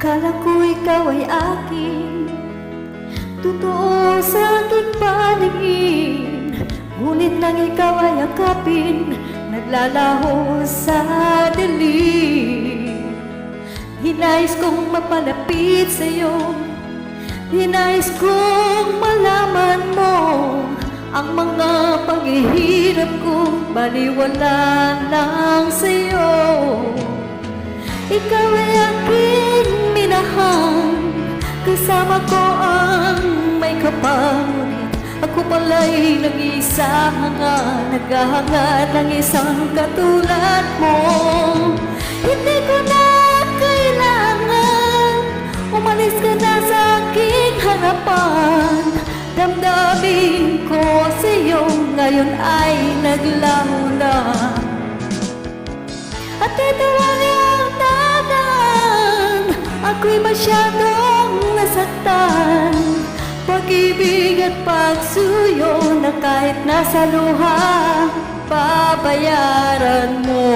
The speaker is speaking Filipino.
Kala ko ikaw ay akin, totoo sa aking paningin. Ngunit nang ikaw ay akapin, naglalaho sa dilim. Hinais kong mapalapit sa'yo, hinais kong malaman mo ang mga paghihirap ko, baliwala lang sa'yo. Ikaw ay aking minahal, kasama ko ang may kapalit. Ako pala'y nag-iisa hanga, naghahangad ng isang katulad mo. Hindi ko na kailangan umalis ka na sa aking harapan. Damdamin ko sa'yo ngayon ay naglaho na. At ito ang iyong dagan, ako'y masyadong nasaktan. Pag-ibig at pagsuyo na kahit nasa luha, babayaran mo.